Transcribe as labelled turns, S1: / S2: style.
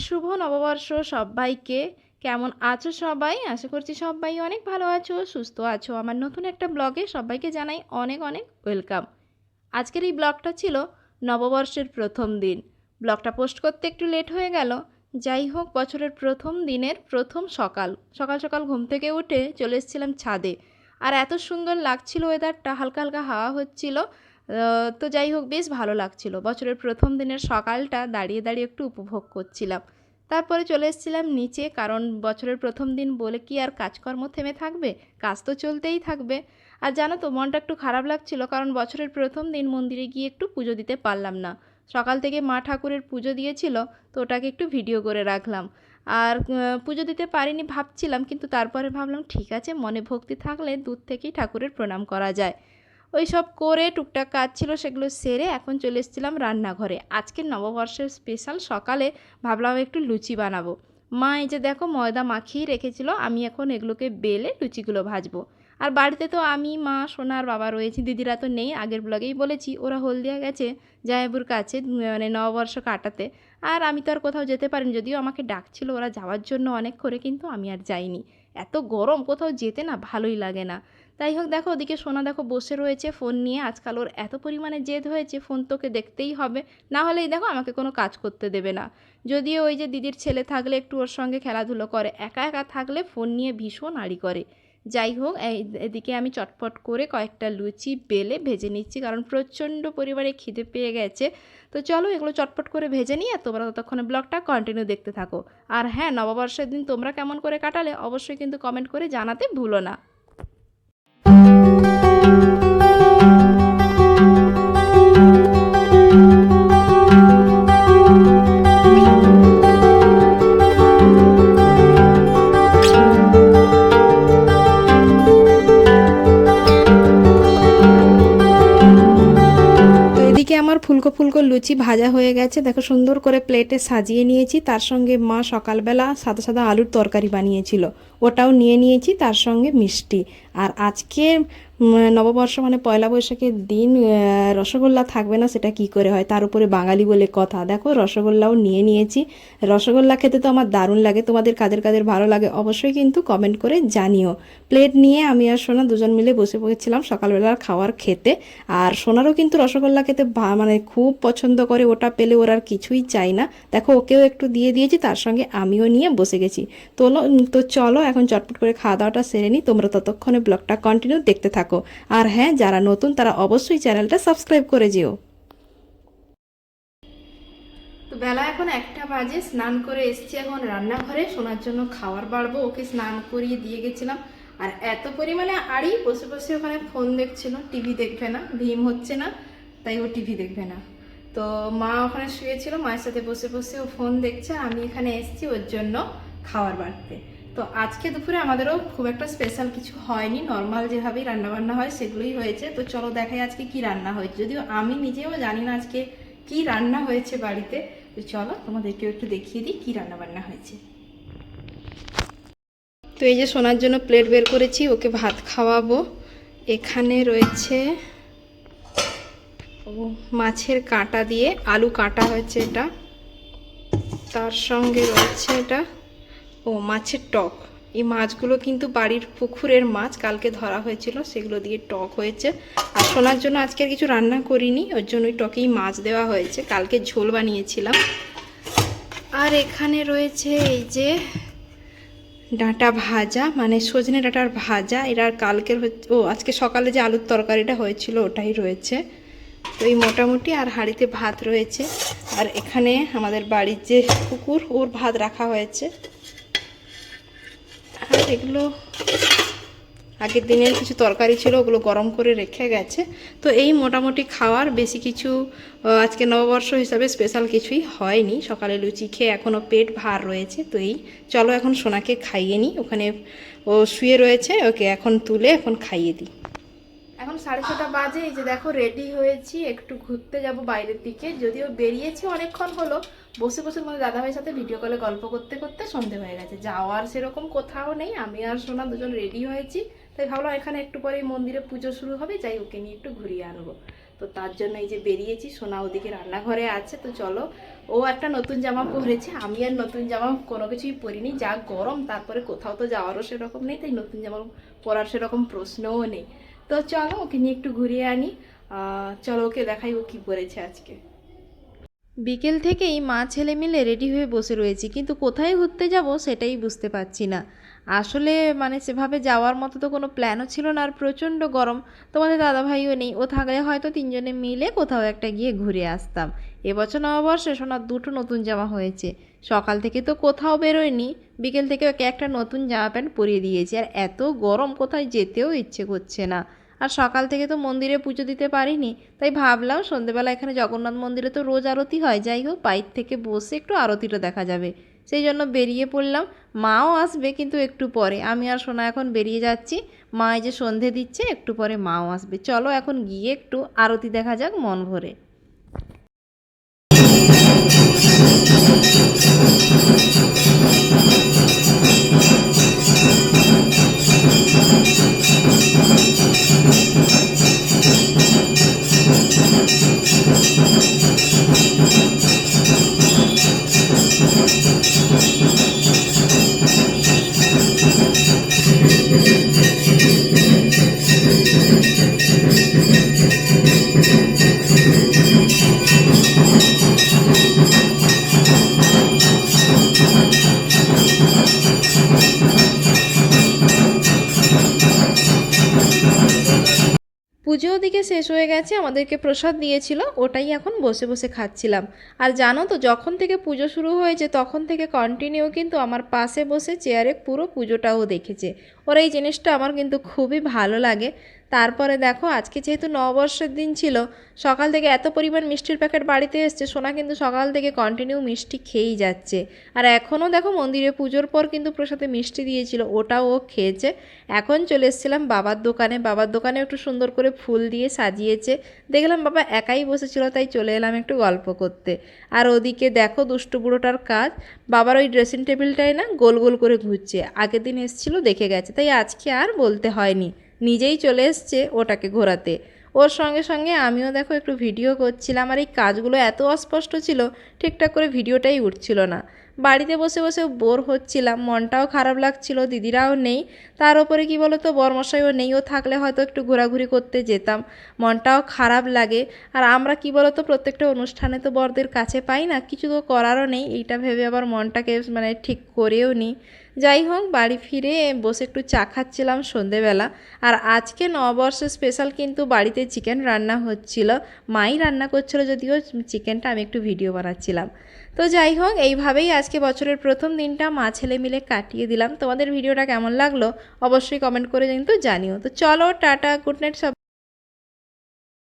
S1: শুভ নববর্ষ সবাইকে। কেমন আছো সবাই? আশা করছি সবাই অনেক ভালো আছো, সুস্থ আছো। আমার নতুন একটা ব্লগে সবাইকে জানাই অনেক অনেক ওয়েলকাম। আজকের এই ব্লগটা ছিল নববর্ষের প্রথম দিন। ব্লগটা পোস্ট করতে একটু লেট হয়ে গেল। যাই হোক, বছরের প্রথম দিনের প্রথম সকাল সকাল সকাল ঘুম থেকে উঠে চলে এসেছিলাম ছাদে। আর এত সুন্দর লাগছিল ওয়েদারটা, হালকা হালকা হাওয়া হচ্ছিল। তো যাই হোক, বেশ ভালো লাগছিল। বছরের প্রথম দিনের সকালটা দাঁড়িয়ে দাঁড়িয়ে একটু উপভোগ করছিলাম। তারপরে চলে এসেছিলাম নিচে, কারণ বছরের প্রথম দিন বলে কি আর কাজকর্ম থেমে থাকবে? কাজ তো চলতেই থাকবে। আর জানো তো, মনটা একটু খারাপ লাগছিল, কারণ বছরের প্রথম দিন মন্দিরে গিয়ে একটু পুজো দিতে পারলাম না। সকাল থেকে মা ঠাকুরের পুজো দিয়েছিল, তো ওটাকে একটু ভিডিও করে রাখলাম। আর পুজো দিতে পারিনি ভাবছিলাম, কিন্তু তারপরে ভাবলাম ঠিক আছে, মনে ভক্তি থাকলে দূর থেকেই ঠাকুরের প্রণাম করা যায়। ওই সব করে টুকটাক কাজ ছিল, সেগুলো সেরে এখন চলে এসেছিলাম রান্নাঘরে। আজকের নববর্ষের স্পেশাল সকালে ভাবলাম একটু লুচি বানাবো। মা এই যে দেখো ময়দা মাখিয়ে রেখেছিল, আমি এখন এগুলোকে বেলে লুচিগুলো ভাজবো। আর বাড়িতে তো আমি, মা, সোনার বাবা রয়েছি, দিদিরা তো নেই। আগের ব্লগেই বলেছি ওরা হলদিয়া গেছে জামাইবুর কাছে, মানে নববর্ষ কাটাতে। আর আমি তো আর কোথাও যেতে পারিনি, যদিও আমাকে ডাকছিল ওরা যাওয়ার জন্য অনেক করে, কিন্তু আমি আর যাইনি। এত গরম, কোথাও যেতে না ভালোই লাগে না। তাই হোক, দেখো ওদিকে সোনা দেখো বসে রয়েছে ফোন নিয়ে। আজকাল ওর এত পরিমাণে জেদ হয়েছে, ফোন তোকে দেখতেই হবে, না হলেই দেখো আমাকে কোনো কাজ করতে দেবে না। যদিও ওই যে দিদির ছেলে থাকলে একটু ওর সঙ্গে খেলাধুলো করে, একা একা থাকলে ফোন নিয়ে ভীষণ আড়ি করে। যাই হোক, এদিকে আমি চটপট করে কয়েকটা লুচি বেলে ভেজে নিচ্ছি, কারণ প্রচণ্ড পরিমাণে খিদে পেয়ে গেছে। তো চলো এগুলো চটপট করে ভেজে নিয়ে তোমরা ততক্ষণে ব্লগটা কন্টিনিউ দেখতে থাকো। আর হ্যাঁ, নববর্ষের দিন তোমরা কেমন করে কাটালে অবশ্যই কিন্তু কমেন্ট করে জানাতে ভুলো না। আমার ফুলকো ফুলকো লুচি ভাজা হয়ে গেছে, দেখো সুন্দর করে প্লেটে সাজিয়ে নিয়েছি। তার সঙ্গে মা সকালবেলা সাদা সাদা আলুর তরকারি বানিয়েছিল, ওটাও নিয়ে নিয়েছি, তার সঙ্গে মিষ্টি। আর আজকে নববর্ষ মানে পয়লা বৈশাখের দিন রসগোল্লা থাকবে না সেটা কি করে হয়, তার উপরে বাঙালি বলে কথা। দেখো রসগোল্লাও নিয়ে নিয়েছি। রসগোল্লা খেতে তো আমার দারুণ লাগে। তোমাদের কাদের কাদের ভালো লাগে অবশ্যই কিন্তু কমেন্ট করে জানিও। প্লেট নিয়ে আমি আর সোনা দুজন মিলে বসে পড়েছিলাম সকালবেলার খাওয়ার খেতে। আর সোনারও কিন্তু রসগোল্লা খেতে মানে খুব পছন্দ করে, ওটা পেলে ওর আর কিছুই চাই না। দেখো ওকেও একটু দিয়ে দিয়েছি, তার সঙ্গে আমিও নিয়ে বসে গেছি। তো চলো এখন চটপট করে খাওয়া দাওয়াটা সেরে নিই, তোমরা ততক্ষণে ব্লগটা কন্টিনিউ দেখতে থাকো। আর হ্যাঁ, যারা নতুন তারা অবশ্যই চ্যানেলটা সাবস্ক্রাইব করে যেও। তো বেলা এখন 1টা বাজে, স্নান করে এসছি এখন রান্নাঘরে, সোনার জন্য খাবার বাড়বো। ওকে স্নান করিয়ে দিয়ে গেছিলাম। আর এত পরিমাণে আড়ি, বসে বসে ওখানে ফোন দেখছিল, টিভি দেখবে না, ভীম হচ্ছে না, তাই ও টিভি দেখবে না। তো মা ওখানে শুয়েছিল, মায়ের সাথে বসে বসে ও ফোন দেখছে। আমি এখানে এসেছি ওর জন্য খাবার বাড়তে। তো আজকে দুপুরে আমাদেরও খুব একটা স্পেশাল কিছু হয়নি, নর্মাল যেভাবেই রান্নাবান্না হয় সেগুলোই হয়েছে। তো চলো দেখাই আজকে কি রান্না হয়েছে, যদিও আমি নিজেও জানি না আজকে কি রান্না হয়েছে বাড়িতে। তো চলো তোমাদেরকেও একটু দেখিয়ে দিই কি রান্না বান্না হয়েছে। তো এই যে সোনার জন্য প্লেট বের করেছি, ওকে ভাত খাওয়াবো। এখানে রয়েছে মাছের কাঁটা দিয়ে আলু কাটা হয়েছে এটা, তার সঙ্গে রয়েছে এটা মাছের টক। এই মাছগুলো কিন্তু বাড়ির পুকুরের মাছ, কালকে ধরা হয়েছিল, সেগুলো দিয়ে টক হয়েছে। আর সোনার জন্য আজকে আর কিছু রান্না করিনি, ওর জন্য ওই টকেই মাছ দেওয়া হয়েছে, কালকে ঝোল বানিয়েছিলাম। আর এখানে রয়েছে এই যে ডাঁটা ভাজা, মানে সজনে ডাঁটার ভাজা। এরা কালকের আজকে সকালে যে আলুর তরকারিটা হয়েছিল ওটাই রয়েছে। তো এই মোটামুটি, আর হাঁড়িতে ভাত রয়েছে। আর এখানে আমাদের বাড়ির যে কুকুর, ওর ভাত রাখা হয়েছে। আর এগুলো আগের দিনের কিছু তরকারি ছিল, ওগুলো গরম করে রেখে গেছে। তো এই মোটামুটি খাওয়ার, বেশি কিছু আজকে নববর্ষ হিসাবে স্পেশাল কিছুই হয়নি। সকালে লুচি খেয়ে এখনও পেট ভার রয়েছে। তো এই চলো এখন সোনাকে খাইয়ে নিই, ওখানে ও শুয়ে রয়েছে, ওকে এখন তুলে এখন খাইয়ে দিই। এখন 6:30 বাজে। এই যে দেখো রেডি হয়েছি, একটু ঘুরতে যাব বাইরের দিকে। যদিও বেরিয়েছি অনেকক্ষণ হলো, বসে বসে তোমাদের দাদাভাইয়ের সাথে ভিডিও কলে গল্প করতে করতে সন্ধে হয়ে গেছে। যাওয়ার সেরকম কোথাও নেই, আমি আর সোনা দুজন রেডি হয়েছি। তাই ভাবলাম এখানে একটু পরে মন্দিরে পুজো শুরু হবে, যাই ওকে নিয়ে একটু ঘুরিয়ে আনবো। তো তার জন্য এই যে বেরিয়েছি। সোনা ওদিকে রান্নাঘরে আছে। তো চলো, ও একটা নতুন জামা পরেছে, আমি আর নতুন জামা কোনো কিছুই পরিনি, যা গরম, তারপরে কোথাও তো যাওয়ারও সেরকম নেই, তাই নতুন জামা পরার সেরকম প্রশ্নও নেই। তো চলো ওকে নিয়ে একটু ঘুরিয়ে আনি। চলো ওকে দেখাই ও কী পরেছে আজকে। বিকেল থেকেই মা ছেলে মিলে রেডি হয়ে বসে রয়েছি, কিন্তু কোথায় ঘুরতে যাব সেটাই বুঝতে পারছি না। আসলে মানে সেভাবে যাওয়ার মতো তো কোনো প্ল্যানও ছিল না, আর প্রচণ্ড গরম। তোমাদের দাদাভাইও নেই, ও থাকলে হয়তো তিনজনে মিলে কোথাও একটা গিয়ে ঘুরে আসতাম। এবছর নববর্ষে সোনার দুটো নতুন জামা হয়েছে, সকাল থেকে তো কোথাও বেরোয়নি, বিকেল থেকে ওকে একটা নতুন জামা প্যান্ট পরিয়ে দিয়েছি। আর এত গরম কোথায় যেতেও ইচ্ছে করছে না। আর সকাল থেকে তো মন্দিরে পুজো দিতে পারিনি, তাই ভাবলাম সন্ধেবেলা এখানে জগন্নাথ মন্দিরে তো রোজ আরতি হয়, যাই হোক বাইর থেকে বসে একটু আরতিটা দেখা যাবে, সেই জন্য বেরিয়ে পড়লাম। মাও আসবে কিন্তু একটু পরে, আমি আর সোনা এখন বেরিয়ে যাচ্ছি। মা এই যে সন্ধে দিচ্ছে, একটু পরে মাও আসবে। চলো এখন গিয়ে একটু আরতি দেখা যাক মন ভরে। পুজো ওদিকে শেষ হয়ে গেছে, আমাদেরকে প্রসাদ দিয়েছিল, ওটাই এখন বসে বসে খাচ্ছিলাম। আর জানো তো, যখন থেকে পুজো শুরু হয়েছে তখন থেকে কন্টিনিউ কিন্তু আমার পাশে বসে চেয়ারে পুরো পুজোটাও দেখেছে। ওর এই জিনিসটা আমার কিন্তু খুবই ভালো লাগে। তারপরে দেখো, আজকে যেহেতু নববর্ষের দিন ছিল, সকাল থেকে এত পরিমাণ মিষ্টির প্যাকেট বাড়িতে এসছে, সোনা কিন্তু সকাল থেকে কন্টিনিউ মিষ্টি খেয়েই যাচ্ছে। আর এখনও দেখো মন্দিরে পুজোর পর কিন্তু প্রসাদে মিষ্টি দিয়েছিল, ওটাও ও খেয়েছে। এখন চলে এসেছিলাম বাবার দোকানে। বাবার দোকানে একটু সুন্দর করে ফুল দিয়ে সাজিয়েছে, দেখলাম বাবা একাই বসেছিল, তাই চলে এলাম একটু গল্প করতে। আর ওদিকে দেখো দুষ্টু বুড়োটার কাজ, বাবার ওই ড্রেসিং টেবিলটাই না গোল গোল করে ঘুরছে। আগের দিন এসেছিল দেখে গেছে, তাই আজকে আর বলতে হয়নি, নিজেই চলে এসছে ওটাকে ঘোরাতে। ওর সঙ্গে সঙ্গে আমিও দেখো একটু ভিডিও করছিলাম। আর এই কাজগুলো এত অস্পষ্ট ছিল, ঠিকঠাক করে ভিডিওটাই উঠছিল না। বাড়িতে বসে বসে বোর হচ্ছিলাম, মনটাও খারাপ লাগছিল, দিদিরাও নেই। তার ওপরে কি বলো তো, বরমশাইও নেই, ও থাকলে হয়তো একটু ঘোরাঘুরি করতে যেতাম, মনটাও খারাপ লাগে। আর আমরা কি বলো তো, প্রত্যেকটা অনুষ্ঠানে তো বরদের কাছে পাই না, কিছু তো করারও নেই, এইটা ভেবে আবার মনটাকে মানে ঠিক করেও নিই। যাই হোক, বাড়ি ফিরে বসে একটু চা খাচ্ছিলাম সন্ধেবেলা। আর আজকে নববর্ষের স্পেশাল কিন্তু বাড়িতে চিকেন রান্না হচ্ছিল, মাই রান্না করছিল, যদিও চিকেনটা আমি একটু ভিডিও বানাচ্ছিলাম। তো যাই হোক, এইভাবেই আজকে বছরের প্রথম দিনটা মা ছেলে মিলে কাটিয়ে দিলাম। তোমাদের ভিডিওটা কেমন লাগলো অবশ্যই কমেন্ট করে কিন্তু জানিও। তো চলো টাটা, গুড নাইট সব।